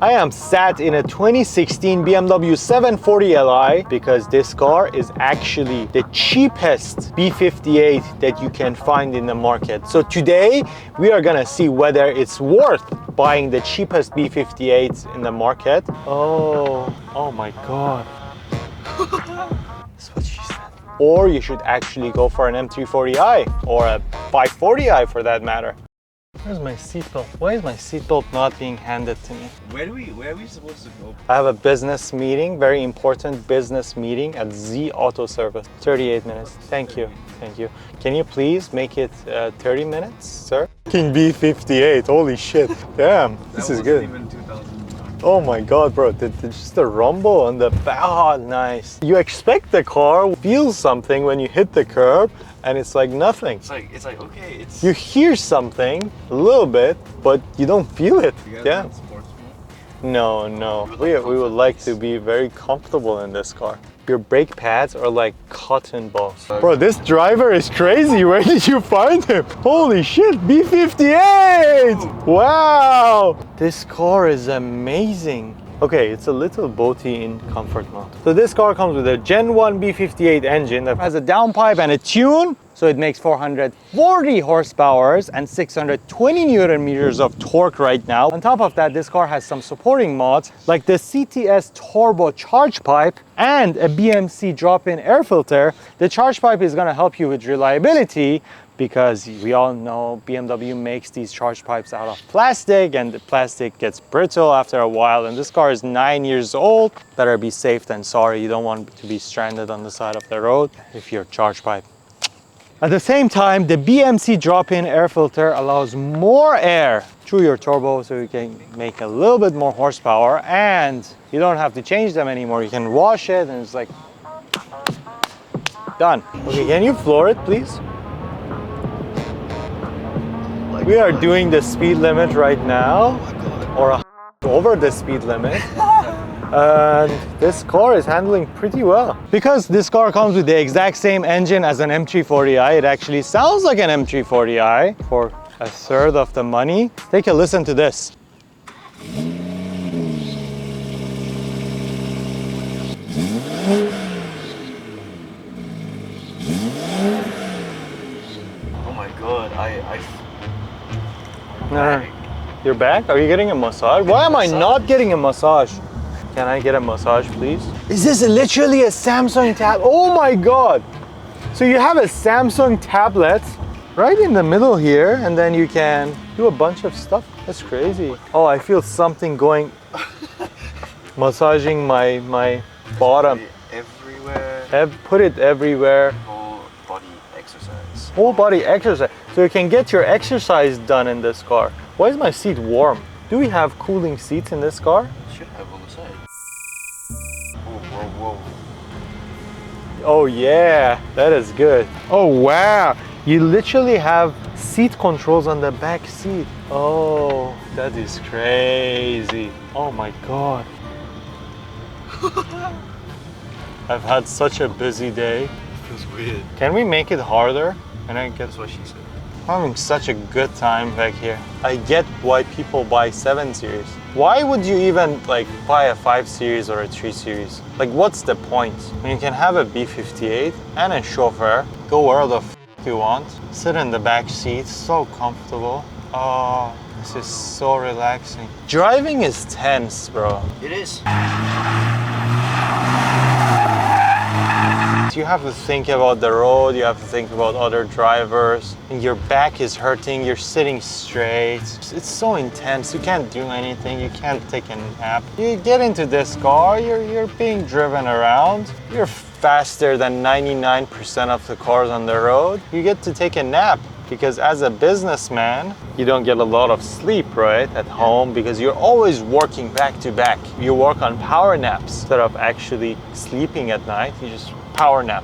I am sat in a 2016 BMW 740 Li because this car is actually the cheapest B58 that you can find in the market. So today we are gonna see whether it's worth buying the cheapest B58 in the market. Oh my God. That's what she said. Or you should actually go for an M340i or a 540i for that matter. Where's my seatbelt? Why is my seatbelt not being handed to me? Where are we supposed to go? I have a business meeting, very important business meeting at Z Auto Service. 38 minutes. Thank you. Thank you. Can you please make it 30 minutes, sir? King B58, holy shit. Damn, this is good. Even 2000. Oh my God, bro, just the rumble on the back. Oh, nice. You expect the car feel something when you hit the curb, and it's like nothing. It's like okay, it's. You hear something a little bit, but you don't feel it. You guys Yeah. want sports mode? No. We would like to be very comfortable in this car. Your brake pads are like cotton balls. Bro, this driver is crazy. Where did you find him? Holy shit, B58! Wow! This car is amazing. Okay, it's a little boaty in comfort mode. So this car comes with a Gen 1 B58 engine that has a downpipe and a tune. So it makes 440 horsepower and 620 Newton meters of torque right now. On top of that, this car has some supporting mods like the CTS Turbocharged pipe and a BMC drop-in air filter. The charge pipe is gonna help you with reliability because we all know BMW makes these charge pipes out of plastic and the plastic gets brittle after a while, and this car is 9 years old. Better be safe than sorry. You don't want to be stranded on the side of the road if your charge pipe. At the same time, the BMC drop-in air filter allows more air through your turbo so you can make a little bit more horsepower, and you don't have to change them anymore. You can wash it and it's like done. Okay, can you floor it, please? We are doing the speed limit right now, or over the speed limit. And this car is handling pretty well. Because this car comes with the exact same engine as an M340i, it actually sounds like an M340i for a third of the money. Take a listen to this. Oh my God, You're back? Are you getting a massage? Why am I not getting a massage? Can I get a massage, please? Is this literally a Samsung tab? Oh my God! So you have a Samsung tablet right in the middle here, and then you can do a bunch of stuff. That's crazy. Oh, I feel something going, massaging my bottom. Everywhere. Put it everywhere. Whole body exercise. Whole body exercise. So you can get your exercise done in this car. Why is my seat warm? Do we have cooling seats in this car? Should have on the side. Whoa. Oh yeah, that is good. Oh wow, you literally have seat controls on the back seat. Oh, that is crazy. Oh my God. I've had such a busy day. Feels weird. Can we make it harder? And I guess That's what she said. I'm having such a good time back here. I get why people buy 7 Series. Why would you even like buy a 5 Series or a 3 Series? Like, what's the point? When you can have a B58 and a chauffeur, go where the f you want, sit in the back seat, so comfortable. Oh, this is so relaxing. Driving is tense, bro. It is. You have to think about the road, you have to think about other drivers, and your back is hurting, you're sitting straight. It's so intense, you can't do anything, you can't take a nap. You get into this car, you're being driven around, you're faster than 99% of the cars on the road. You get to take a nap, because as a businessman, you don't get a lot of sleep, right, at home, because you're always working back to back. You work on power naps instead of actually sleeping at night. You just power nap,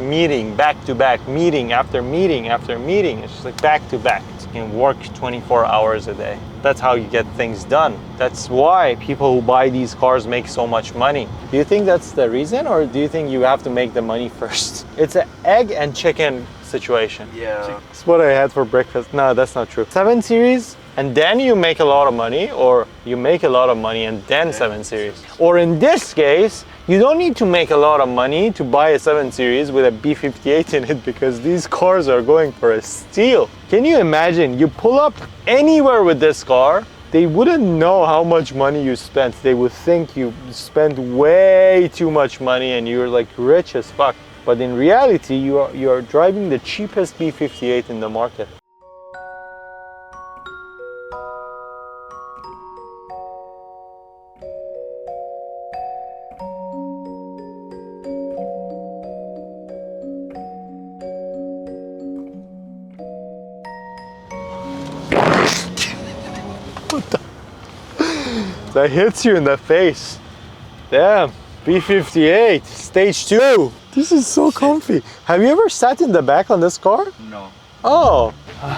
meeting back to back, meeting after meeting after meeting. It's just like back to back. You can work 24 hours a day. That's how you get things done. That's why people who buy these cars make so much money. Do you think that's the reason, or do you think you have to make the money first? It's an egg and chicken situation. Yeah. It's what I had for breakfast. No, that's not true. 7 Series and then you make a lot of money, or you make a lot of money and then 7 Series. Or in this case, you don't need to make a lot of money to buy a 7 Series with a B58 in it, because these cars are going for a steal. Can you imagine, you pull up anywhere with this car, they wouldn't know how much money you spent. They would think you spent way too much money and you're like rich as fuck. But in reality, you are driving the cheapest B58 in the market. That hits you in the face. Damn, B58, stage 2. This is so comfy. Have you ever sat in the back on this car? No. Oh,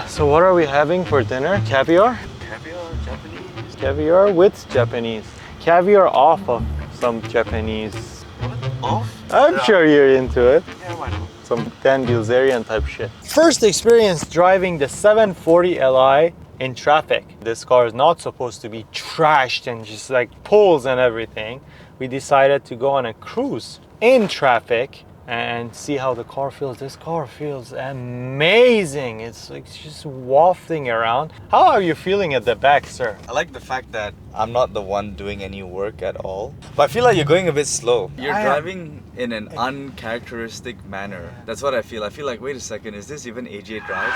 so what are we having for dinner? Caviar? Caviar, Japanese. Caviar with Japanese. Caviar off of some Japanese. What? Off? I'm sure you're into it. Yeah, why not? Some Dan Bilzerian type shit. First experience driving the 740 Li in traffic. This car is not supposed to be trashed and just like pulls and everything. We decided to go on a cruise in traffic and see how the car feels. This car feels amazing. It's like just wafting around. How are you feeling at the back, sir? I like the fact that I'm not the one doing any work at all. But I feel like you're going a bit slow. You're driving in an uncharacteristic manner. That's what I feel. I feel like, wait a second, is this even AJ drive?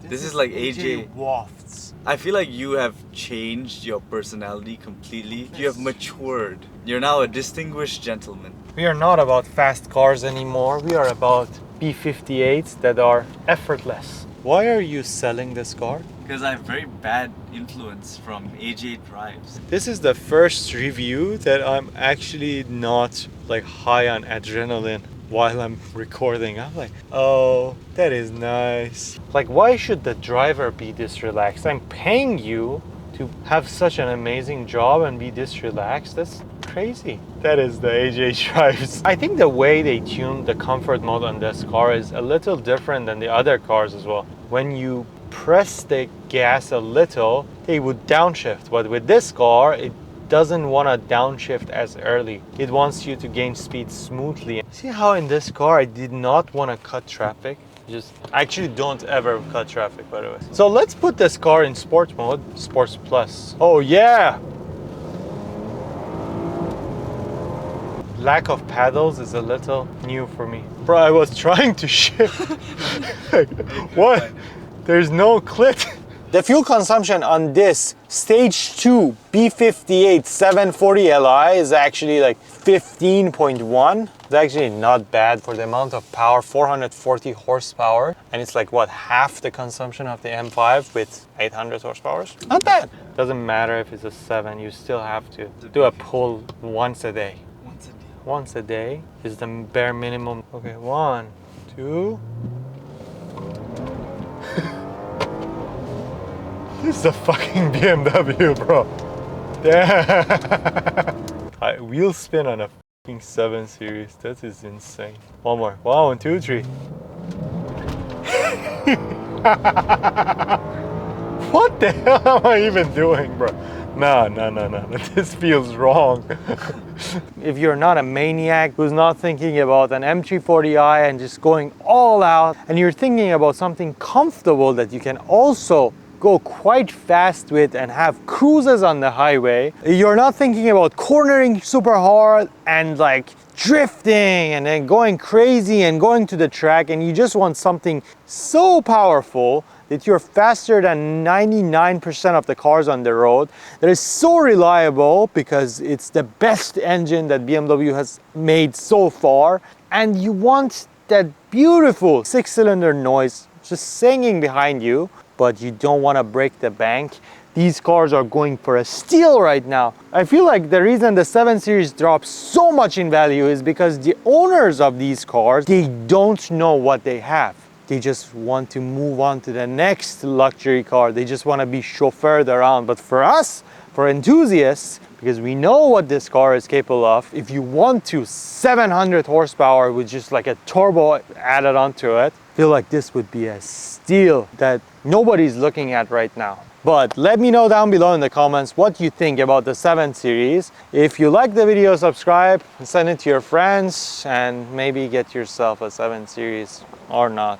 This is like AJ wafts. I feel like you have changed your personality completely. You have matured. You're now a distinguished gentleman. We are not about fast cars anymore. We are about B58s that are effortless. Why are you selling this car? Because I have very bad influence from AJ drives. This is the first review that I'm actually not like high on adrenaline while I'm recording. I'm like, oh, that is nice. Like, why should the driver be this relaxed? I'm paying you to have such an amazing job and be this relaxed. That's crazy. That is the AJ drives. I think the way they tuned the comfort mode on this car is a little different than the other cars as well. When you press the gas a little, they would downshift. But with this car, it doesn't want to downshift as early. It wants you to gain speed smoothly. See how in this car I did not want to cut traffic? I actually don't ever cut traffic, by the way. So let's put this car in sports mode, Sports Plus. Oh yeah! Lack of paddles is a little new for me. Bro, I was trying to shift. Like, what? There's no clit. The fuel consumption on this stage 2 B58 740 Li is actually like 15.1. It's actually not bad for the amount of power, 440 horsepower. And it's like what, half the consumption of the M5 with 800 horsepower? Not bad. Doesn't matter if it's a 7, you still have to do a pull once a day. Once a day is the bare minimum. Okay, 1, 2. This is a fucking BMW, bro. Damn. Wheel spin on a fucking 7 Series. That is insane. One more. 1, 2, 3. What the hell am I even doing, bro? No. This feels wrong. If you're not a maniac who's not thinking about an M340i and just going all out, and you're thinking about something comfortable that you can also go quite fast with and have cruises on the highway, you're not thinking about cornering super hard and like drifting and then going crazy and going to the track, and you just want something so powerful that you're faster than 99% of the cars on the road, that is so reliable because it's the best engine that BMW has made so far, and you want that beautiful 6-cylinder noise just singing behind you, but you don't want to break the bank. These cars are going for a steal right now. I feel like the reason the 7 Series drops so much in value is because the owners of these cars, they don't know what they have. They just want to move on to the next luxury car. They just want to be chauffeured around. But for us, for enthusiasts, because we know what this car is capable of. If you want to 700 horsepower with just like a turbo added onto it, I feel like this would be a steal that nobody's looking at right now. But let me know down below in the comments what you think about the 7 Series. If you like the video, subscribe, send it to your friends, and maybe get yourself a 7 Series or not.